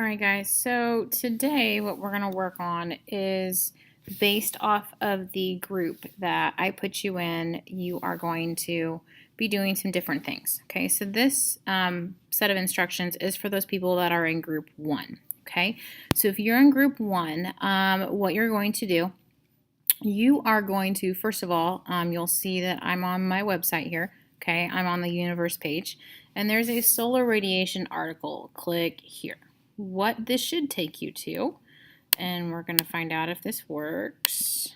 All right, guys, so today what we're going to work on is based off of the group that I put you in, you are going to be doing some different things. Okay, so this set of instructions is for those people that are in group 1. Okay, so if you're in group 1, what you're going to do, you are going to, first of all, you'll see that I'm on my website here. Okay, I'm on the universe page, and there's a solar radiation article. Click here. What this should take you to, and we're going to find out if this works.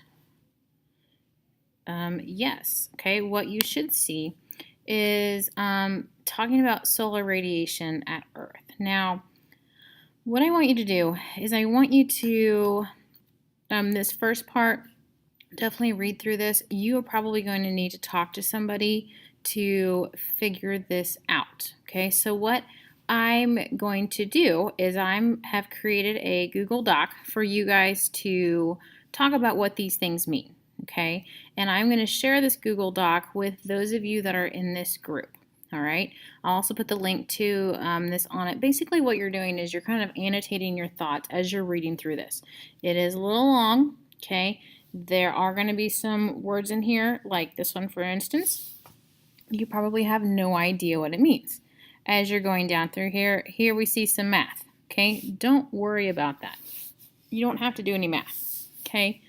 Yes, okay, what you should see is talking about solar radiation at Earth. Now, what I want you to do is I want you to, this first part, definitely read through this. You are probably going to need to talk to somebody to figure this out. Okay, so what I'm going to do is I have created a Google Doc for you guys to talk about what these things mean. Okay, and I'm going to share this Google Doc with those of you that are in this group. All right, I'll also put the link to this on it. Basically what you're doing is you're kind of annotating your thoughts as you're reading through this. It is a little long, okay? There are going to be some words in here, like this one for instance. You probably have no idea what it means. As you're going down through here we see some math, okay? Don't worry about that. You don't have to do any math, okay?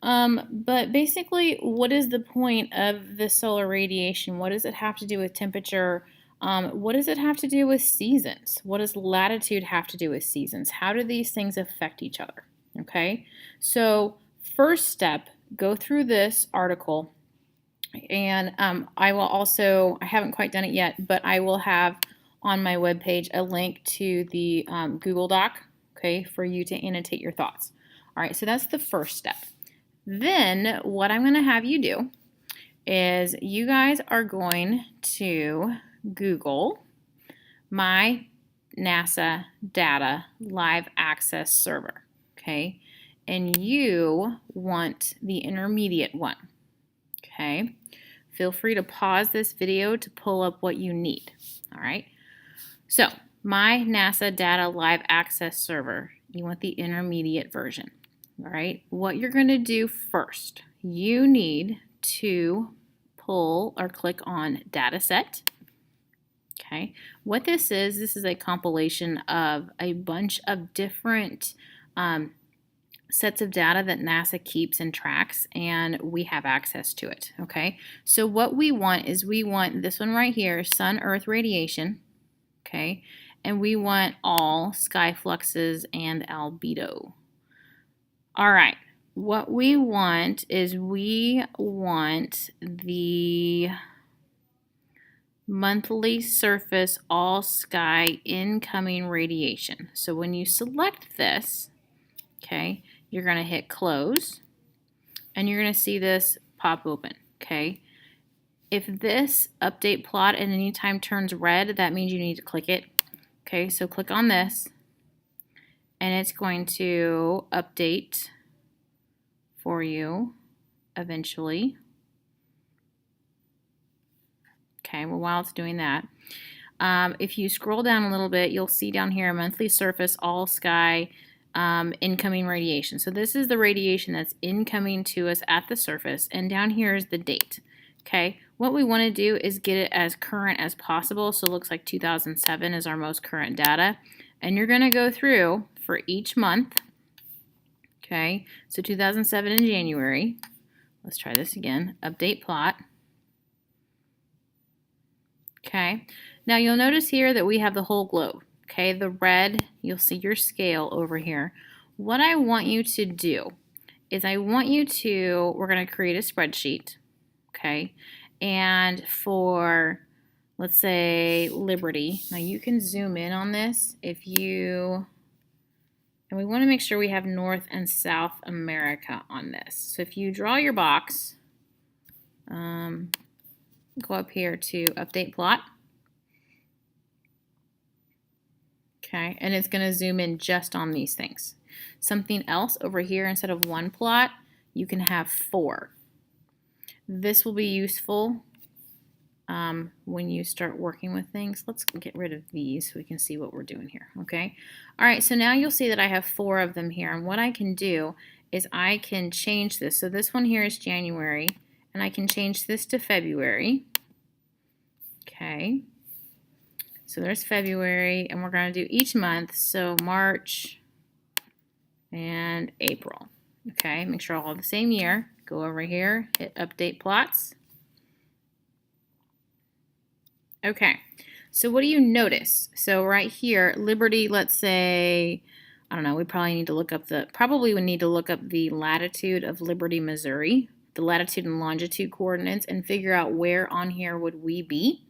But basically, what is the point of the solar radiation? What does it have to do with temperature? What does it have to do with seasons? What does latitude have to do with seasons? How do these things affect each other? Okay, so first step, go through this article, and I will also, I haven't quite done it yet, but I will have on my webpage a link to the Google Doc, okay, for you to annotate your thoughts. All right, so that's the first step. Then what I'm going to have you do is you guys are going to Google my NASA data live access server, okay? And you want the intermediate one, okay? Feel free to pause this video to pull up what you need, all right? So my NASA data live access server, you want the intermediate version. All right, what you're going to do first, you need to pull or click on Dataset. Okay, what this is a compilation of a bunch of different sets of data that NASA keeps and tracks, and we have access to it. Okay, so what we want is we want this one right here, Sun-Earth radiation. Okay, and we want all sky fluxes and albedo. All right, what we want is we want the monthly surface all sky incoming radiation. So when you select this, okay, you're going to hit close, and you're going to see this pop open, okay? If this update plot at any time turns red, that means you need to click it. Okay, so click on this, and it's going to update for you eventually. Okay, well, while it's doing that, if you scroll down a little bit, you'll see down here monthly surface all sky incoming radiation. So this is the radiation that's incoming to us at the surface, and down here is the date. Okay, what we want to do is get it as current as possible. So it looks like 2007 is our most current data, and you're going to go through for each month. Okay, so 2007 in January. Let's try this again. Update plot. Okay, now you'll notice here that we have the whole globe. Okay, the red, you'll see your scale over here. What I want you to do is I want you to, we're going to create a spreadsheet. Okay, and for, let's say, Liberty. Now you can zoom in on this if you, and we want to make sure we have North and South America on this. So if you draw your box, go up here to update plot. Okay, and it's going to zoom in just on these things. Something else over here, instead of one plot, you can have 4. This will be useful when you start working with things. Let's get rid of these so we can see what we're doing here, okay? All right, so now you'll see that I have 4 of them here, and what I can do is I can change this. So this one here is January, and I can change this to February, okay? So there's February, and we're going to do each month, so March and April, okay? Make sure all the same year. Go over here, hit Update Plots. Okay, so what do you notice? So right here, Liberty, let's say, I don't know, we probably need to look up the latitude of Liberty, Missouri, the latitude and longitude coordinates, and figure out where on here would we be,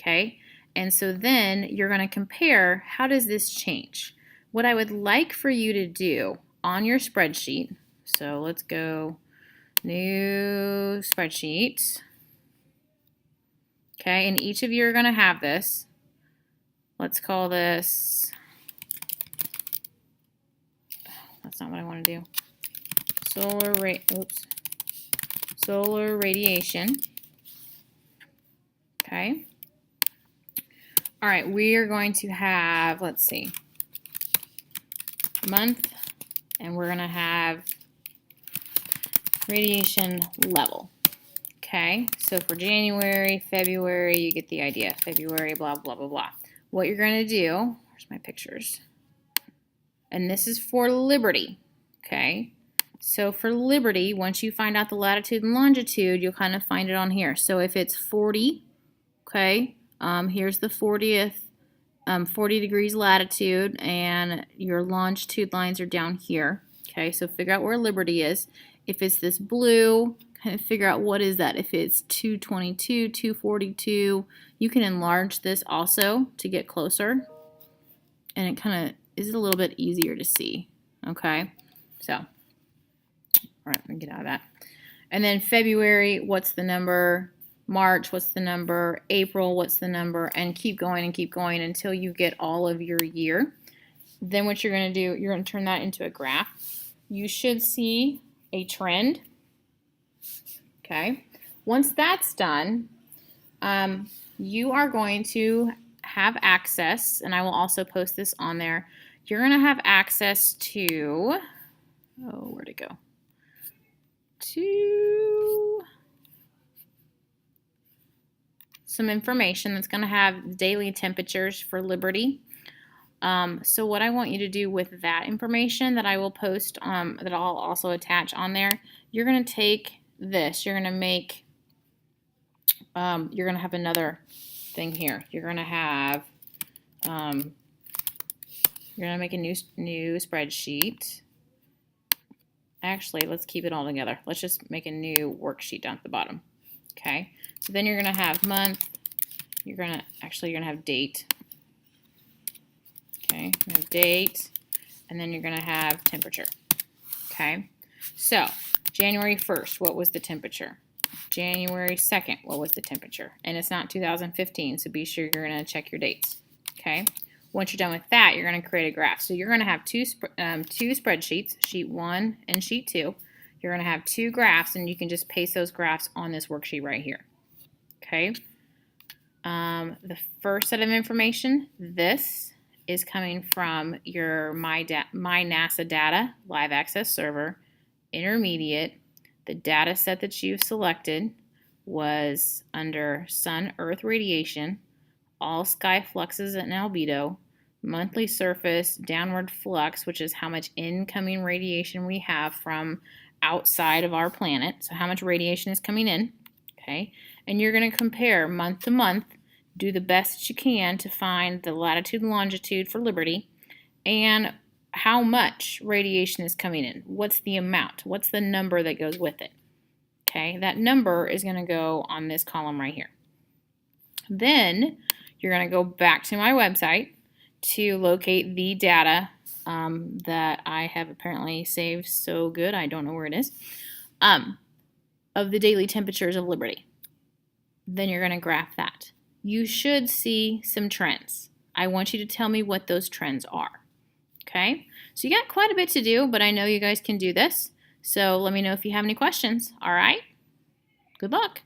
okay? And so then you're going to compare, how does this change? What I would like for you to do on your spreadsheet, so let's go new spreadsheet. Okay, and each of you are going to have this. Let's call this, that's not what I want to do. Solar radiation. Okay. All right, we are going to have, let's see, month, and we're going to have radiation level. Okay, so for January, February, you get the idea. February, blah, blah, blah, blah. What you're going to do, where's my pictures? And this is for Liberty, okay? So for Liberty, once you find out the latitude and longitude, you'll kind of find it on here. So if it's 40, okay, here's the 40th, 40 degrees latitude, and your longitude lines are down here, okay? So figure out where Liberty is. If it's this blue, kind of figure out what is that. If it's 222, 242, you can enlarge this also to get closer, and it kind of is a little bit easier to see, okay? So, all right, let me get out of that. And then February, what's the number? March, what's the number? April, what's the number? And keep going until you get all of your year. Then what you're going to do, you're going to turn that into a graph. You should see a trend. Okay, once that's done, you are going to have access, and I will also post this on there. You're going to have access to, oh, where'd it go? To some information that's going to have daily temperatures for Liberty. So what I want you to do with that information that I will post, that I'll also attach on there, you're going to take this, you're going to make, you're going to have another thing here. You're going to have, you're going to make a new spreadsheet. Actually, let's keep it all together. Let's just make a new worksheet down at the bottom. Okay. So then you're going to have month. You're going to have date. Okay. You have date, and then you're going to have temperature. Okay. So January 1st, what was the temperature? January 2nd, what was the temperature? And it's not 2015, so be sure you're going to check your dates. Okay. Once you're done with that, you're going to create a graph. So you're going to have two spreadsheets, sheet 1 and sheet 2. You're going to have 2 graphs, and you can just paste those graphs on this worksheet right here. Okay. The first set of information, this is coming from your My NASA Data Live Access Server. Intermediate, the data set that you've selected was under Sun-Earth radiation, all sky fluxes and albedo, monthly surface downward flux, which is how much incoming radiation we have from outside of our planet, so how much radiation is coming in, okay? And you're going to compare month to month, do the best you can to find the latitude and longitude for Liberty, and how much radiation is coming in. What's the amount? What's the number that goes with it? Okay, that number is going to go on this column right here. Then you're going to go back to my website to locate the data that I have apparently saved so good, I don't know where it is, of the daily temperatures of Liberty. Then you're going to graph that. You should see some trends. I want you to tell me what those trends are. Okay, so you got quite a bit to do, but I know you guys can do this. So let me know if you have any questions. All right, good luck.